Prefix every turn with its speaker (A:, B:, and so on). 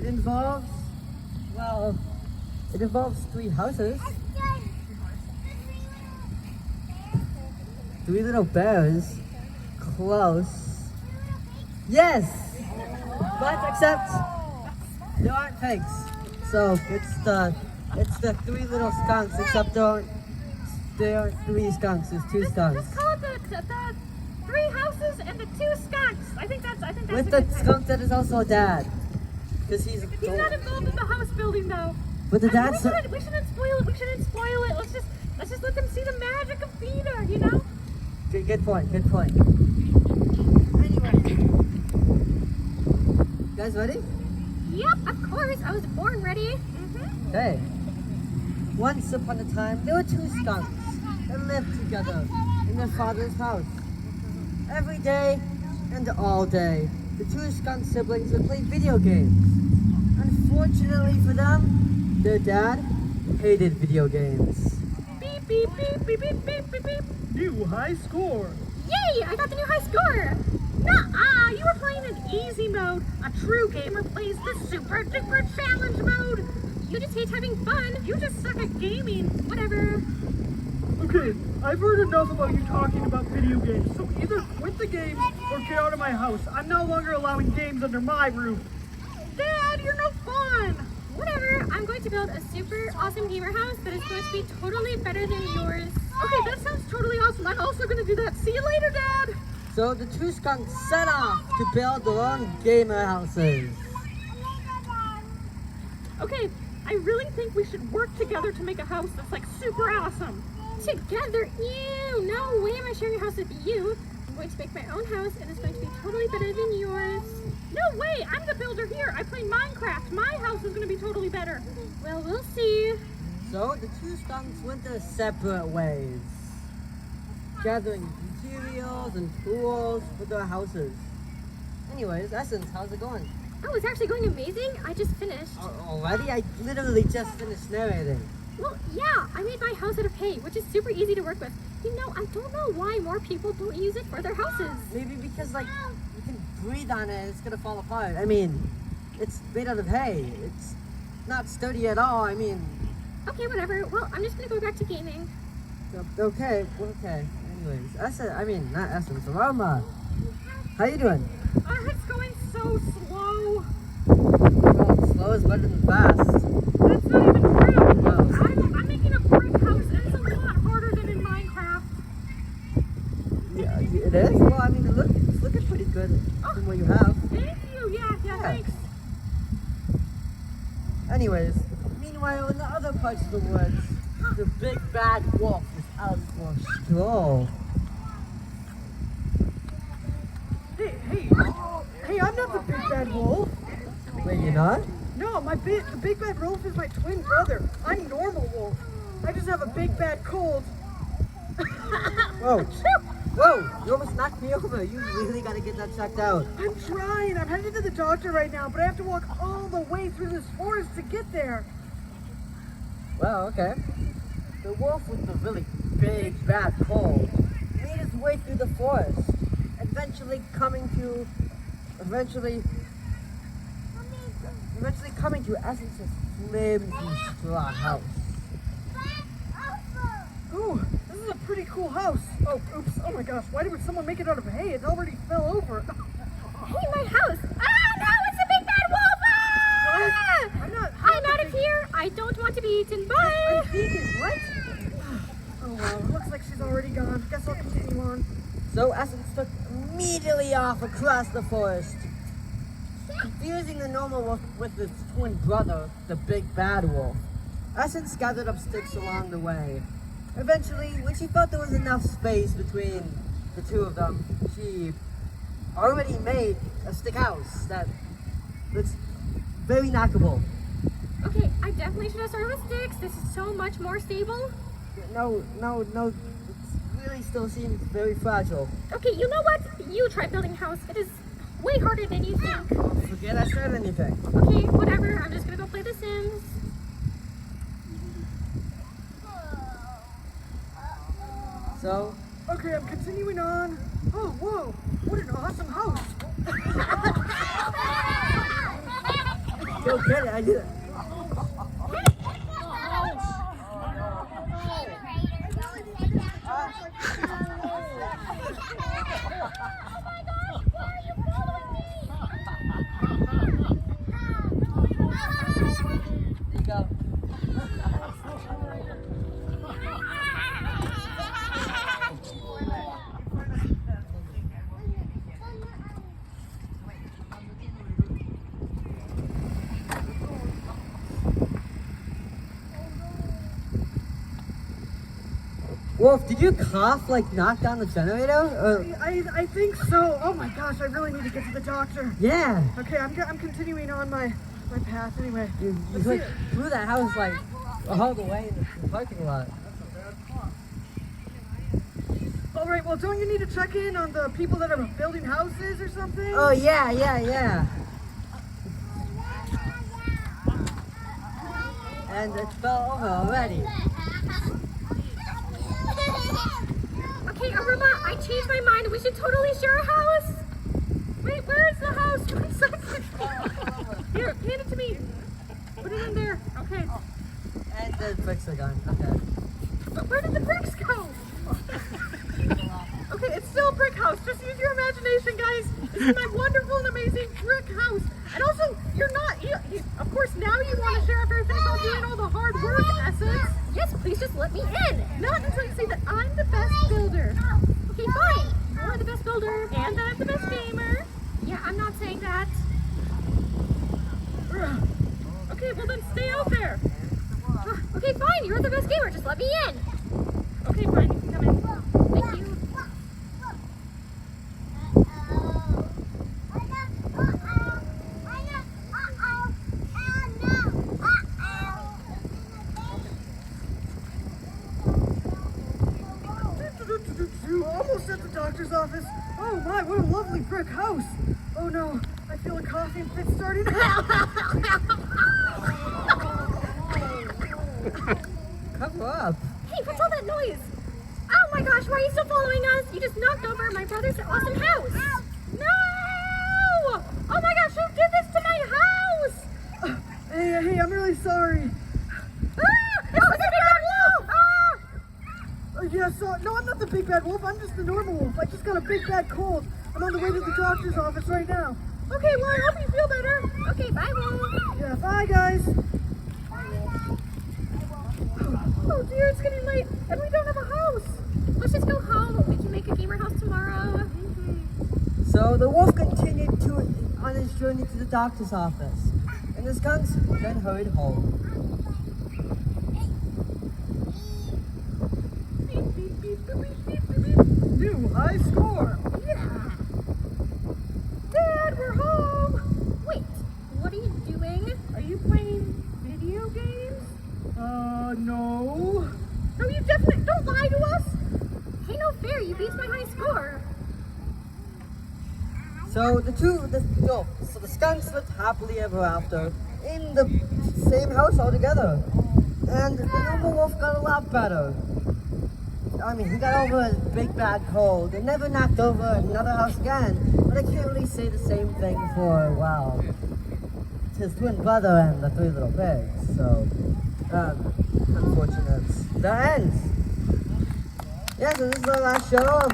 A: It involves, well, it involves 3 houses. 3 little bears. Close. Yes! But except there aren't pigs. So it's the 3 little skunks, except there aren't 3 skunks, there's 2 skunks.
B: Just call it the 3 houses and the 2 skunks. I think that's
A: With the skunk that is also a dad. Because he's
B: not involved in the house building though.
A: But the dad's
B: we shouldn't spoil it. Let's just let them see the magic of Peter, you know?
A: Good point. Anyway. You guys ready?
B: Yep, of course. I was born ready.
A: Hey. Once upon a time, there were 2 skunks that lived together in their father's house. Every day and all day, the 2 skunk siblings would play video games. Unfortunately for them, their dad hated video games.
B: Beep, beep, beep, beep, beep, beep, beep, beep.
C: New high score.
B: Yay, I got the new high score. Nuh-uh, you were playing in easy mode. A true gamer plays the super duper challenge mode. You just hate having fun. You just suck at gaming. Whatever.
C: Okay, I've heard enough about you talking about video games, so either quit the game or get out of my house. I'm no longer allowing games under my roof.
B: Dad, you're no fun. Whatever, I'm going to build a super awesome gamer house that is going to be totally better than yours.
C: Okay, that sounds totally awesome. I'm also going to do that. See you later, Dad.
A: So the 2 skunks set off to build their own gamer houses.
B: Okay, I really think we should work together to make a house that's like super awesome. Together? Ew, no way am I sharing a house with you. I'm going to make my own house and it's going to be totally better than yours. No way, I'm the builder here. I play Minecraft. My house is going to be totally better. Well, we'll see.
A: So the 2 skunks went their separate ways, gathering materials and tools for their houses. Anyways, Essence, how's it going?
B: Oh, it's actually going amazing. I just finished.
A: Already? I literally just finished narrating.
B: Well, yeah, I made my house out of hay, which is super easy to work with. You know, I don't know why more people don't use it for their houses.
A: Maybe because, like, you can breathe on it and it's gonna fall apart. I mean, it's made out of hay. It's not sturdy at all. I mean...
B: Okay, whatever. Well, I'm just gonna go back to gaming.
A: Okay. Anyways, not Essence, Aroma. How you doing?
B: It's going so slow.
A: Well, slow is better than fast.
B: That's not even true.
A: Well,
B: I'm making a brick house and it's a lot harder than in Minecraft.
A: yeah, it is? Well, I mean, it's looking pretty good from what you have.
B: Thank you. Yeah, thanks.
A: Anyways, meanwhile, in the other parts of the woods, the big bad wolf is out for a stroll.
C: Hey, I'm not the big bad wolf.
A: Wait, you're not?
C: No, the big bad wolf is my twin brother. I'm normal wolf. I just have a big bad cold.
A: Whoa, you almost knocked me over. You really gotta get that checked out.
C: I'm trying. I'm headed to the doctor right now, but I have to walk all the way through this forest to get there.
A: Well, okay. The wolf with the really big bad cold made his way through the forest, eventually coming to Essence's flimsy straw house.
C: Ooh, this is a pretty cool house. Oh, oops. Oh my gosh, why would someone make it out of hay? It already fell over.
B: Hey, my house. Ah, no, it's a big bad wolf. Ah! I'm out of here. I don't want to be eaten. Bye.
C: I'm vegan. What? Oh well, looks like she's already gone. Guess I'll continue on.
A: So Essence took immediately off across the forest, confusing the normal wolf with his twin brother, the big bad wolf. Essence gathered up sticks along the way. Eventually, when she felt there was enough space between the 2 of them, she already made a stick house that looks very knockable.
B: Okay, I definitely should have started with sticks. This is so much more stable.
A: No, it really still seems very fragile.
B: Okay, you know what? You try building a house. It is way harder than you think.
A: Forget I said anything.
B: Okay, whatever. I'm just gonna go play The Sims.
A: So,
C: Okay, I'm continuing on. Oh, whoa, what an awesome house.
A: Go get it. I did it. There you go. Wolf, did you cough like knock down the generator? Or...
C: I think so. Oh my gosh, I really need to get to the doctor.
A: Yeah.
C: Okay, I'm continuing on my path anyway.
A: You
C: Let's
A: like,
C: see.
A: threw that house like all the way in the parking lot.
C: All right, well, don't you need to check in on the people that are building houses or something?
A: Oh yeah. And it fell over already.
B: Okay, Aruma, I changed my mind. We should totally share a house. Wait, where is the house? 1 second. Here, hand it to me. Put it in there. Okay.
A: And the bricks are gone. Okay.
B: But where did the bricks go? Okay, it's still a brick house. Just use your imagination, guys. This is my wonderful and amazing brick house. And also, you're not, of course, now you want to share after I finish all doing all the hard work, Essence. Yes, please just let me in. Not until you say that I'm the best builder. Okay, fine. You're the best builder. And I'm the best gamer. Yeah, I'm not saying that. Okay, well then stay out there. Okay, fine. You're the best gamer. Just let me in. Okay, fine. You can come in. Thank you.
C: Almost at the doctor's office. Oh my, what a lovely brick house. Oh no, I feel a coughing fit starting.
A: Cover up.
B: Hey, what's all that noise? Oh my gosh, why are you still following us? You just knocked over my brother's awesome house. No! Oh my gosh, who did this to my house?
C: Hey, I'm really sorry.
B: Ah! It was a big bad wolf! Ah!
C: Yeah, so, no, I'm not the big bad wolf. I'm just the normal wolf. I just got a big bad cold. I'm on the way to the doctor's office right now.
B: Okay, well, I hope you feel better. Okay, bye, wolf.
C: Yeah, bye, guys.
B: Oh dear, it's getting late, and we don't have a house. Let's just go home. We can make a gamer house tomorrow.
A: So the wolf continued on his journey to the doctor's office, and the skunks then hurried home.
C: New high score.
B: Yeah. Dad, we're home. Wait, what are you doing? Are you playing video games?
C: No.
B: No, you definitely don't lie to us. Hey, no fair. You beat my high score.
A: So the skunks lived happily ever after in the same house altogether, and the normal wolf got a lot better. I mean, he got over his big bad cold and never knocked over another house again. But I can't really say the same thing for, well, his twin brother and the 3 little pigs. So, unfortunate. The end. Yeah, so this is the last show of